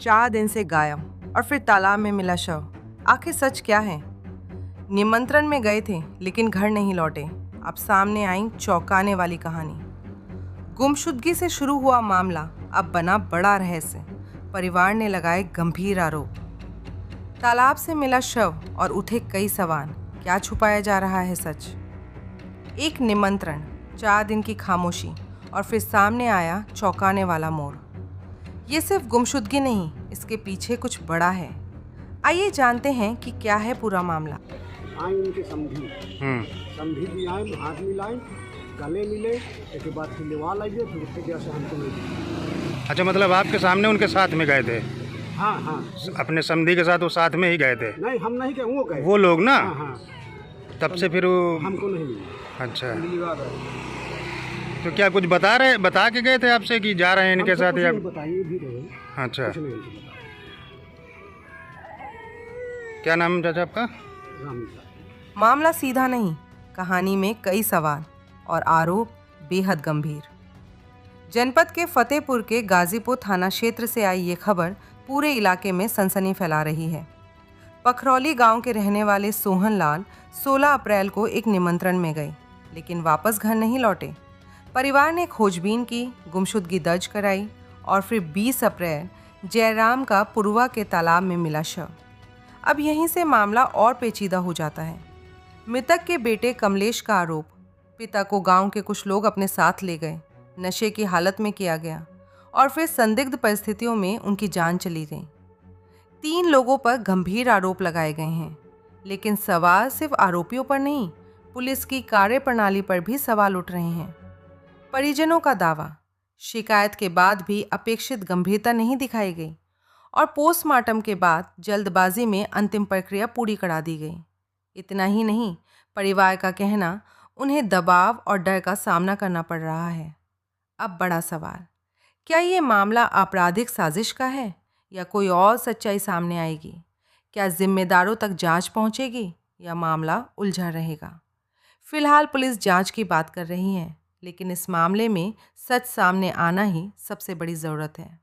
4 दिन से गायब और फिर तालाब में मिला शव। आखिर सच क्या है? निमंत्रण में गए थे लेकिन घर नहीं लौटे। अब सामने आई चौंकाने वाली कहानी। गुमशुदगी से शुरू हुआ मामला अब बना बड़ा रहस्य। परिवार ने लगाए गंभीर आरोप। तालाब से मिला शव और उठे कई सवाल। क्या छुपाया जा रहा है सच? एक निमंत्रण, 4 दिन की खामोशी और फिर सामने आया चौंकाने वाला मोड़। ये सिर्फ गुमशुदगी नहीं, इसके पीछे कुछ बड़ा है। आइए जानते हैं कि क्या है पूरा मामला। आए उनके समधी भी आए, हाथ मिलाए, गले मिले, इसके बाद फिर लेवा लगे, फिर उसके जैसे हमको नहीं। अच्छा, मतलब आपके सामने उनके साथ में गए थे? हाँ। अपने समधी के साथ वो साथ में ही गए थे? नहीं, हम नहीं गए, वो गए। वो लोग ना? हाँ। तब से फिर वो हमको नहीं मिला। अच्छा, तो क्या कुछ बता के गए थे आपसे कि जा रहे हैं इनके साथ या? बताइए भी रहे। अच्छा, क्या नाम चाचा आपका? मामला सीधा नहीं, कहानी में कई सवाल और आरोप बेहद गंभीर। जनपद के फतेहपुर के गाजीपुर थाना क्षेत्र से आई ये खबर पूरे इलाके में सनसनी फैला रही है। पखरौली गांव के रहने वाले सोहन लाल 16 अप्रैल को एक निमंत्रण में गए लेकिन वापस घर नहीं लौटे। परिवार ने खोजबीन की, गुमशुदगी दर्ज कराई और फिर 20 अप्रैल जयराम का पुरवा के तालाब में मिला शव। अब यहीं से मामला और पेचीदा हो जाता है। मृतक के बेटे कमलेश का आरोप, पिता को गांव के कुछ लोग अपने साथ ले गए, नशे की हालत में किया गया और फिर संदिग्ध परिस्थितियों में उनकी जान चली गई। 3 लोगों पर गंभीर आरोप लगाए गए हैं, लेकिन सवाल सिर्फ आरोपियों पर नहीं, पुलिस की कार्यप्रणाली पर भी सवाल उठ रहे हैं। परिजनों का दावा, शिकायत के बाद भी अपेक्षित गंभीरता नहीं दिखाई गई और पोस्टमार्टम के बाद जल्दबाजी में अंतिम प्रक्रिया पूरी करा दी गई। इतना ही नहीं, परिवार का कहना उन्हें दबाव और डर का सामना करना पड़ रहा है। अब बड़ा सवाल, क्या ये मामला आपराधिक साजिश का है या कोई और सच्चाई सामने आएगी? क्या जिम्मेदारों तक जांच पहुंचेगी या मामला उलझा रहेगा? फिलहाल पुलिस जांच की बात कर रही है, लेकिन इस मामले में सच सामने आना ही सबसे बड़ी ज़रूरत है।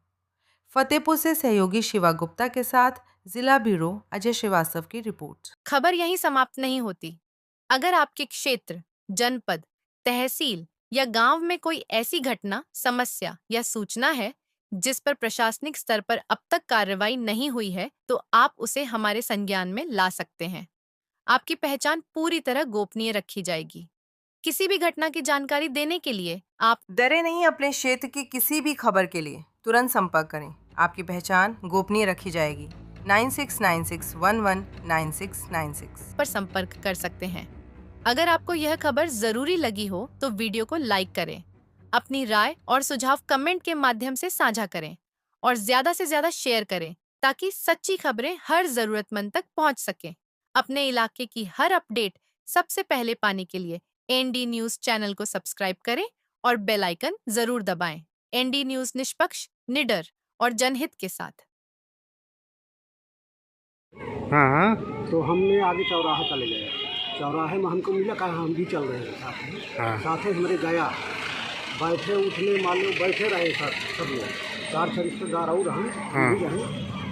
फतेहपुर से सहयोगी शिवा गुप्ता के साथ जिला ब्यूरो अजय श्रीवास्तव की रिपोर्ट। खबर यहीं समाप्त नहीं होती। अगर आपके क्षेत्र, जनपद, तहसील या गांव में कोई ऐसी घटना, समस्या या सूचना है जिस पर प्रशासनिक स्तर पर अब तक कार्रवाई नहीं हुई है, तो आप उसे हमारे संज्ञान में ला सकते हैं। आपकी पहचान पूरी तरह गोपनीय रखी जाएगी। किसी भी घटना की जानकारी देने के लिए आप डरे नहीं। अपने क्षेत्र की किसी भी खबर के लिए तुरंत संपर्क करें। आपकी पहचान गोपनीय रखी जाएगी। 9696119696 पर संपर्क कर सकते हैं। अगर आपको यह खबर जरूरी लगी हो तो वीडियो को लाइक करें, अपनी राय और सुझाव कमेंट के माध्यम से साझा करें और ज्यादा से ज्यादा शेयर करें ताकि सच्ची खबरें हर जरूरतमंद तक पहुंच सकें। अपने इलाके की हर अपडेट सबसे पहले पाने के लिए एनडी न्यूज चैनल को सब्सक्राइब करें और बेल आइकन जरूर दबाएं। एनडी न्यूज निष्पक्ष, निडर और जनहित के साथ। हाँ, तो हमने आगे चौराहा चले गए। चौराहे में हमको मिला, कहा हम भी चल रहे हैं साथ में। हाँ। साथ में हमारे गया, बैठे उठने मालूम बैठे रहे सब लोग, 4 रिश्तेदार और हम भी रहे।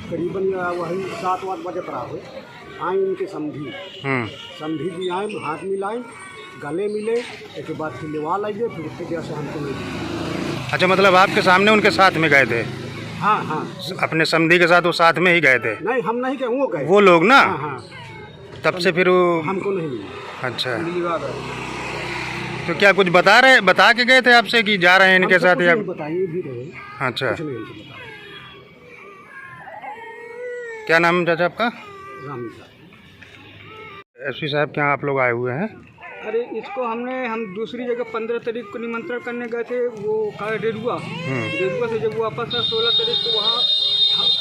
करीबन वही 7-8 बजे पर आए। आए उनके समधी भी आए, हाथ मिलाए, गले मिले, इसके बाद फिर लेवा लगे, फिर उसके जैसे हमको नहीं। अच्छा, मतलब आपके सामने उनके साथ में गए थे? हाँ। अपने समधी के साथ वो साथ में ही गए थे? नहीं, हम नहीं गए, वो गए। वो लोग ना? हाँ। तब से फिर वो हमको नहीं मिला। अच्छा, तो क्या कुछ बता के गए थे आपसे कि जा रहे हैं इनके साथ या? बताइए भी रहे। अच्छा, क्या नाम चाचा आपका? राम। एसपी साहब के यहाँ आप लोग आए हुए हैं? अरे इसको हम दूसरी जगह 15 तारीख को निमंत्रण करने गए थे, वो रेडुआ से जब वापस आए 16 तारीख को, वहाँ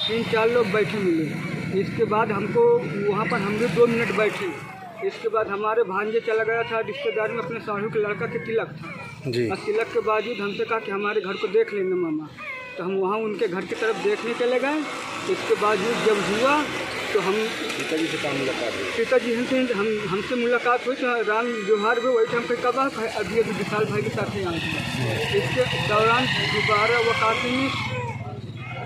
3-4 लोग बैठे मिले। इसके बाद हमको वहाँ पर हम भी 2 मिनट बैठे। इसके बाद हमारे भांजे चला गया था रिश्तेदार में, अपने साहू के लड़का के तिलक था जी। और तिलक के बावजूद हमसे कहा कि हमारे घर को देख लेना मामा, तो हम वहाँ उनके घर की तरफ देखने चले गए। इसके बावजूद जब हुआ तो हम पिताजी से मुलाकात हुई, पिताजी हमसे मुलाकात हुई तो राम व्यवहार हुए। वही हम कब अभी विशाल भाई के साथ ही आए थे। इसके दौरान दोबारा वकाती में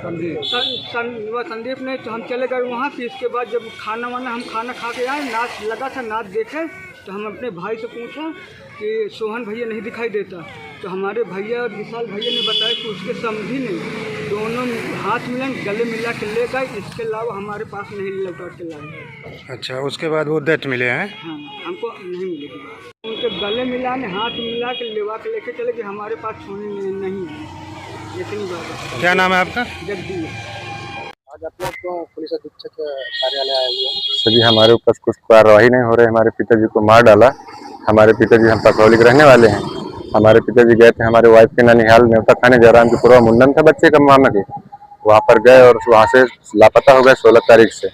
संदीप नहीं तो हम चले गए वहाँ। फिर इसके बाद जब हम खाना खा के आए, नाच लगा था, नाच देखे तो हम अपने भाई से पूछा कि सोहन भैया नहीं दिखाई देता, तो हमारे भैया और विशाल भैया ने बताया कि उसके समझी ने दोनों हाथ मिला, गले मिला के ले गए। इसके अलावा हमारे पास नहीं लौटा के लाए। अच्छा, उसके बाद वो डेथ मिले हैं? हाँ, हमको नहीं मिलेगी। उनके गले मिलाने, हाथ मिला के लेवा के लेके चले कि हमारे पास सोने नहीं है। इतनी बात है। क्या नाम है आपका? जगदीश। आज आप लोग क्यों पुलिस अधीक्षक कार्यालय आए हुए हैं? सर जी, हमारे ऊपर कुछ कार्रवाई नहीं हो रही। हमारे पिताजी को मार डाला। हमारे पिताजी हम पकरौली के रहने वाले हैं। हमारे पिताजी गए थे हमारे वाइफ के ननिहाल न्योता खाने जयराम की पूर्व मुंडन था बच्चे का मामा के, वहाँ पर गए और वहाँ से लापता हो गए 16 तारीख से।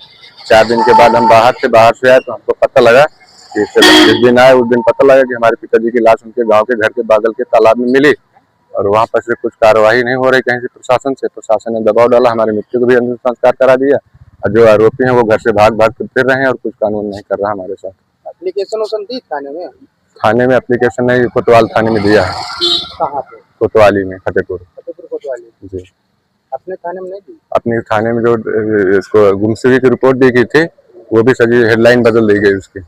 4 दिन के बाद हम बाहर से आए तो हमको पता लगा कि जिस दिन आए उस दिन पता लगा कि हमारे पिताजी की लाश उनके गाँव के घर के बगल के तालाब में मिली और वहाँ पर से कुछ कार्रवाई नहीं हो रही कहीं से प्रशासन से। प्रशासन ने दबाव डाला, हमारे मित्र को भी अंतिम संस्कार करा दिया और जो आरोपी हैं वो घर से भाग भाग फिर रहे हैं और कुछ कानून नहीं कर रहा हमारे साथ। एप्लीकेशन दी थाने में एप्लीकेशन नहीं, कोतवाल थाने में दिया है। कहाँ पे? कोतवाली में, फतेहपुर कोतवाली जी। अपने थाने में नहीं दी? अपने थाने में जो इसको गुमशुदगी की रिपोर्ट दी गई थी वो भी सजी हेडलाइन बदल दी गई उसकी।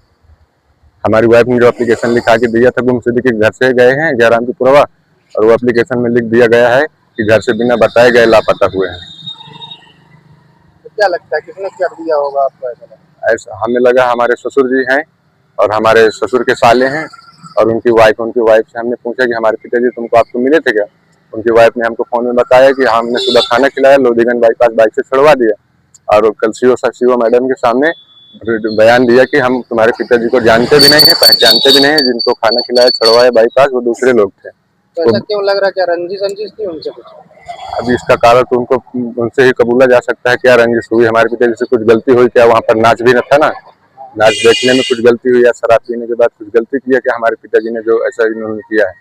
हमारी वाइफ ने जो एप्लीकेशन लिखा के दिया था गुमशुदगी के घर से गए हैं जयराम की पुरवा, और वो एप्लीकेशन में लिख दिया गया है कि घर से बिना बताए गए लापता हुए हैं। तो क्या लगता है किसने कर दिया होगा आपको? ऐसा हमें लगा हमारे ससुर जी हैं और हमारे ससुर के साले हैं और उनकी वाइफ से हमने पूछा कि हमारे पिताजी तुमको आपको मिले थे क्या? उनकी वाइफ ने हमको फोन में बताया कि हमने सुबह खाना खिलाया, लोधीगंज बाईपास बाइक से छुड़वा दिया और कल सीओ मैडम के सामने बयान दिया कि हम तुम्हारे पिताजी को जानते भी नहीं है, पहचानते भी नहीं है, जिनको खाना खिलाया छुड़वाया बाईपास वो दूसरे लोग थे। तो ऐसा क्यों लग रहा है? क्या रंजिश थी उनसे कुछ? अभी इसका कारण तो उनको उनसे ही कबूला जा सकता है। क्या रंजिश हुई, हमारे पिताजी से कुछ गलती हुई क्या? वहाँ पर नाच भी न था ना, नाच देखने में कुछ गलती हुई या शराब पीने के बाद कुछ गलती किया क्या हमारे पिताजी ने जो ऐसा इन्होंने किया है?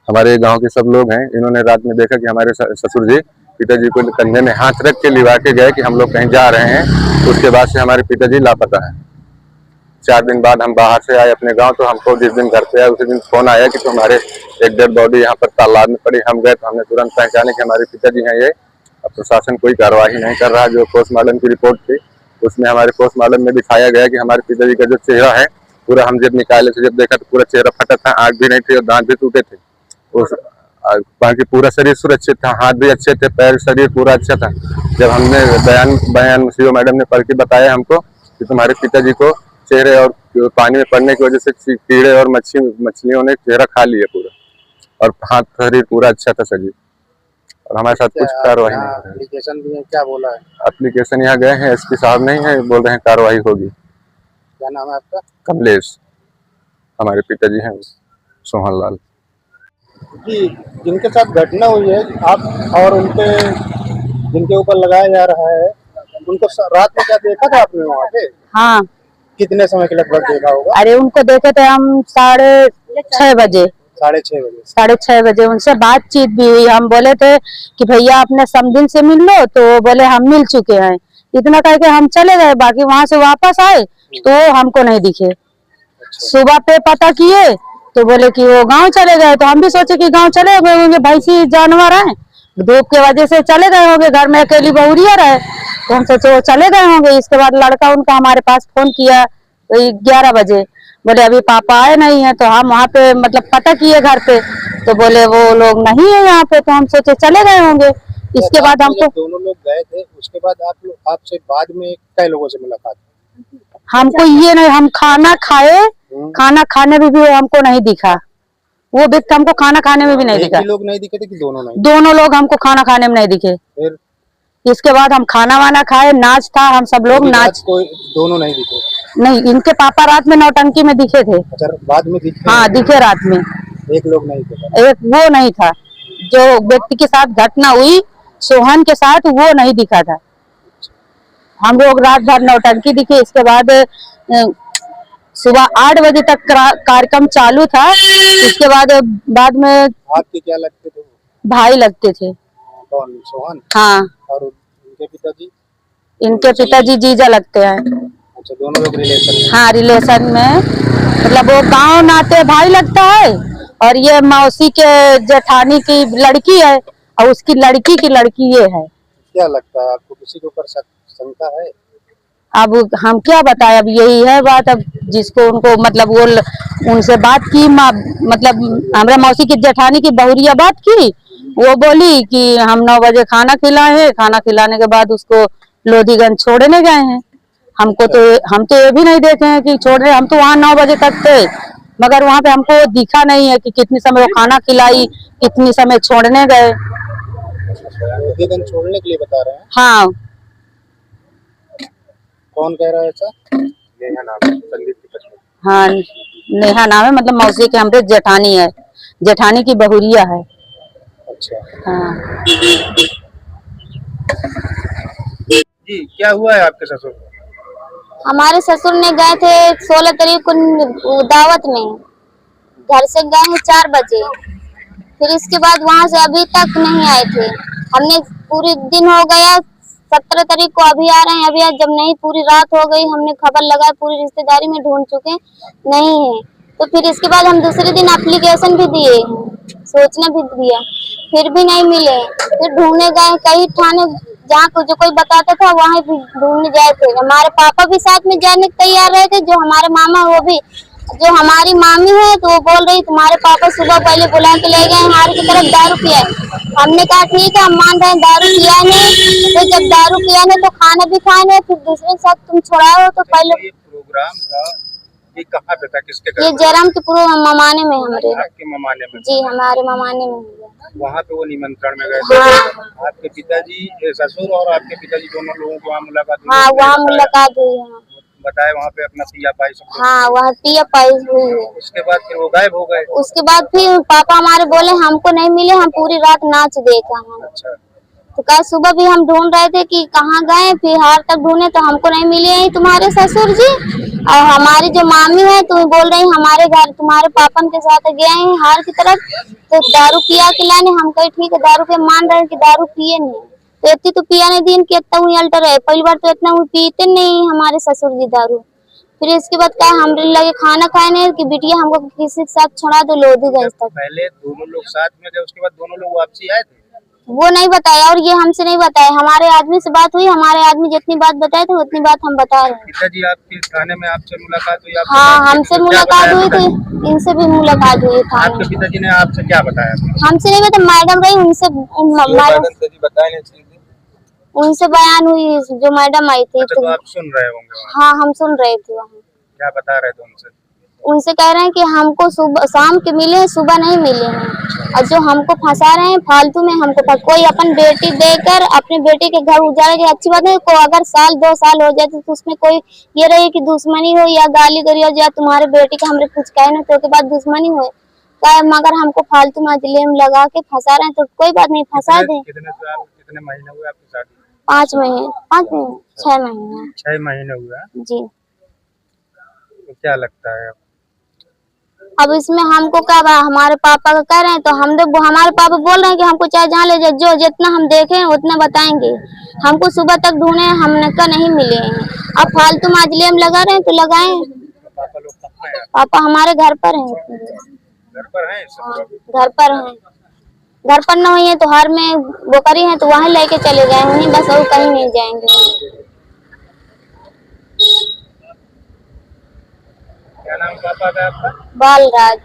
हमारे गांव के सब लोग हैं, इन्होंने रात में देखा कि हमारे ससुर जी पिताजी को कंधे में हाथ रख के लिवा के गए कि हम लोग कहीं जा रहे हैं। उसके बाद से हमारे पिताजी लापता है। 4 दिन बाद हम बाहर से आए अपने गांव, तो हमको जिस दिन घर पे आए उसी दिन फोन आया कि तुम्हारे एक डेड बॉडी यहाँ पर तालाब में पड़ी। हम गए तो हमने तुरंत पहचाने कि हमारे पिताजी हैं ये। अब प्रशासन कोई कार्रवाई नहीं कर रहा। जो पोस्टमार्टम की रिपोर्ट थी उसमें हमारे पोस्टमार्टम में दिखाया गया कि हमारे पिताजी का जो चेहरा है पूरा, हम जब निकाले थे जब देखा तो पूरा चेहरा फटा था, आँख भी नहीं थी और दांत भी टूटे थे। बाकी पूरा शरीर सुरक्षित था, हाथ भी अच्छे थे, पैर शरीर पूरा अच्छा था। जब हमने बयान सीओ मैडम ने पढ़ के बताया हमको कि तुम्हारे पिताजी को चेहरे और पानी में पड़ने की वजह से कीड़े और मछलियों ने चेहरा खा लिया पूरा, और हाथ शरीर पूरा अच्छा था सर जी, और हमारे साथ कुछ कार्रवाई नहीं। एप्लीकेशन भी है, क्या बोला है? एप्लीकेशन यहाँ गए हैं, एसपी साहब नहीं है, बोल रहे हैं कार्रवाई होगी। क्या नाम है आपका? कमलेश, हमारे पिताजी हैं सोहन लाल जी। जिनके साथ घटना हुई है आप और उनके जिनके ऊपर लगाया जा रहा है, उनको रात में क्या देखा था आपने वहाँ पे? हाँ। कितने समय के लगभग देखा होगा? अरे उनको देखे थे हम 6:30 बजे। 6:30 बजे उनसे बातचीत भी हुई। हम बोले थे कि भैया अपने समधिन से मिल लो, तो बोले हम मिल चुके हैं, इतना कह के हम चले गए। बाकी वहाँ से वापस आए तो हमको नहीं दिखे। सुबह पे पता किए तो बोले कि वो गांव चले गए, तो हम भी सोचे कि गांव चले गए होंगे, भैंसी जानवर है, धूप के वजह से चले गए होंगे, घर में अकेली बहुरिया रहे, तो हम सोचे वो चले गए होंगे। इसके बाद लड़का उनका हमारे पास फोन किया 11 बजे, बोले अभी पापा आए नहीं है। तो हम वहाँ पे मतलब पता किए घर पे, तो बोले वो लोग नहीं है यहाँ पे, तो हम सोचे चले गए होंगे। इसके बाद हमको दोनों लोग गए थे, उसके बाद आपसे बाद में कई लोगों से मुलाकात? हमको ये नहीं, हम खाना खाए, खाना खाने में भी वो हमको नहीं दिखा। वो व्यक्ति हमको खाना खाने में भी नहीं दिखा। लोग नहीं दिखे थे कि दोनों नहीं? दोनों लोग हमको खाना खाने में नहीं दिखे। फिर इसके बाद हम खाना वाना खाए, नाच था, हम सब लोग नाच। कोई दोनों नहीं दिखे? नहीं, इनके पापा रात में नौटंकी में दिखे थे। अच्छा, बाद में दिखे? हाँ, दिखे रात में। एक लोग नहीं थे? एक वो नहीं था, जो व्यक्ति के साथ घटना हुई सोहन के साथ, वो नहीं दिखा था। हम लोग रात भर नौटंकी दिखे। इसके बाद सुबह 8 बजे तक कार्यक्रम चालू था। इसके बाद में आपके क्या लगते थे? भाई लगते थे। कौन? सोहन? हाँ। और उनके पिताजी? इनके पिताजी जीजा लगते हैं। अच्छा, दोनों लोग रिलेशन में? हाँ, रिलेशन में, मतलब वो गांव नाते भाई लगता है, और ये मौसी के जेठानी की लड़की है, और उसकी लड़की की लड़की ये है। क्या लगता है आपको, किसी के ऊपर शंका है? अब हम क्या बताएं, अब यही है बात। अब जिसको उनको मतलब वो उनसे बात की, मतलब हमारा मौसी की जेठानी की बहुरिया बात की, वो बोली कि हम 9 बजे खाना खिलाए हैं, खाना खिलाने के बाद उसको लोधीगंज छोड़ने गए हैं। हमको तो हम तो ये भी नहीं देखे हैं कि छोड़ रहे, हम तो वहाँ 9 बजे तक थे, मगर वहाँ पे हमको दिखा नहीं है कि कितनी समय वो खाना खिलाई, कितनी समय छोड़ने गए। लोधीगंज छोड़ने के लिए बता रहे हैं? हाँ। कौन कह रहा है ऐसा? नेहा नाम है, संदीप की पत्नी। हाँ, नेहा नाम है, मतलब मौसी के हमरे जेठानी है, जेठानी की बहुरिया है। अच्छा हाँ। जी, क्या हुआ है आपके ससुर को? हमारे ससुर ने गए थे 16 तारीख को दावत में, घर से गए हैं 4 बजे, फिर इसके बाद वहां से अभी तक नहीं आए थे। हमने पूरे दिन हो गया, 17 तारीख को अभी आ रहे हैं, अभी आज जब नहीं पूरी रात हो गई, हमने खबर लगाया, पूरी रिश्तेदारी में ढूंढ चुके, नहीं है। तो फिर इसके बाद हम दूसरे दिन एप्लीकेशन भी दिए, सोचना भी दिया, फिर भी नहीं मिले। फिर ढूंढने गए कई थाने, जहाँ को जो कोई बताता था वहाँ भी ढूंढने गए थे। हमारे पापा भी साथ में जाने को तैयार रहे थे, जो हमारे मामा, वो भी जो हमारी मामी है, तो वो बोल रही तुम्हारे पापा सुबह पहले बुला के ले गए हार की तरफ दारू पिया। हमने कहा ठीक है, हम मान रहे हैं दारू पिया नहीं, तो जब दारू पिया नहीं तो खाना भी खाए नहीं, फिर दूसरे साथ तुम छुड़ाओ तो पहले। ये प्रोग्राम था, ये कहाँ पे था, किसके घर ये पे? जयराम के पूर्व ममाने में हमारे। आपके ममाने में? जी, हमारे ममाने में हुआ। वहाँ पे वो निमंत्रण में गए थे? हाँ। आपके पिताजी, ससुर और आपके पिताजी दोनों लोगों को वहाँ मुलाकात हुई? हाँ, वहाँ मुलाकात हुई है। बताए वहाँ पे अपना पिया पाई सब? हाँ, वहाँ पिया पाई हुई है। उसके बाद फिर वो गायब हो गए? उसके बाद फिर पापा हमारे बोले हमको नहीं मिले, हम पूरी रात नाच देखा हम। अच्छा। तो कल सुबह भी हम ढूंढ रहे थे कि कहाँ गए, फिर हार तक ढूंढे तो हमको नहीं मिले हैं तुम्हारे ससुर जी। और हमारी जो मामी है तो बोल रही हमारे घर तुम्हारे पापन के साथ गए हैं हार की तरफ, तो दारू पिया के लाने। हम कहे ठीक है, दारू पे मान रहे हैं कि दारू पिए नहीं, तो इतनी तो पिया नहीं दिन की इतना हुई अल्टर है, पहली बार तो इतना हुई पीते नहीं हमारे ससुर जी दारू। फिर इसके बाद कहा हम लगे खाना खाए नहीं कि बिटिया हमको किसी के साथ छोड़ा दो लोधीगंज तक। पहले दोनों लोग साथ में गए, उसके बाद दोनों लोग वापसी आए थे? वो नहीं बताया और ये हमसे नहीं बताया, हमारे आदमी से बात हुई, हमारे आदमी जितनी बात बताए थे उतनी बात हम बता रहे हैं। पिताजी आपके थाने में आपसे मुलाकात हुई? आपसे हाँ, बात हमसे हुई? मुलाकात हुई थी, पिताजी? इनसे भी मुलाकात हुई था। आपके पिताजी ने आपसे क्या बताया? हमसे नहीं बताया, मैडम रही उनसे, मैडम उनसे बयान हुई, जो मैडम आई थी। अच्छा, तो आप सुन रहे होंगे वहाँ? हाँ, हम सुन रहे थे वहाँ। क्या बता रहे थे उनसे? उनसे कह रहे हैं कि हमको सुबह शाम के मिले हैं, सुबह नहीं मिले हैं, और जो हमको फंसा रहे हैं फालतू में हमको कोई अपन बेटी देकर अपने बेटे के घर उजाड़े की अच्छी बात है। को अगर 1-2 साल हो जाते तो उसमें कोई ये रही कि दुश्मनी हो या गाली गरी हो, या तुम्हारे बेटे के हमरे कुछ कहे ना तो के बाद दुश्मनी हो, मगर हमको फालतू में लेम लगा के फंसा रहे हैं, तो कोई बात नहीं, फंसा दे। कितने साल, कितने महीने हुए आपकी शादी? 5 महीने, 6 महीने। 6 महीने हुआ जी। तो क्या लगता है अब इसमें हमको क्या, हमारे पापा का कह रहे हैं, तो हमारे पापा बोल रहे हैं कि हमको चाहे जहाँ ले जाए, जो जितना हम देखे हैं उतना बताएंगे। हमको सुबह तक ढूंढे, हमने का नहीं मिले हैं। अब फालतू माजले हम लगा रहे हैं तो लगाए। पापा लोग कहाँ हैं? पापा हमारे घर पर हैं। घर पर हैं? घर पर हैं। घर पर न हुई है तो हर में बोकरी है तो वहीं लेके चले गए वहीं, बस और कहीं नहीं जाएंगे। क्या नाम पापा का आपका? बालराज।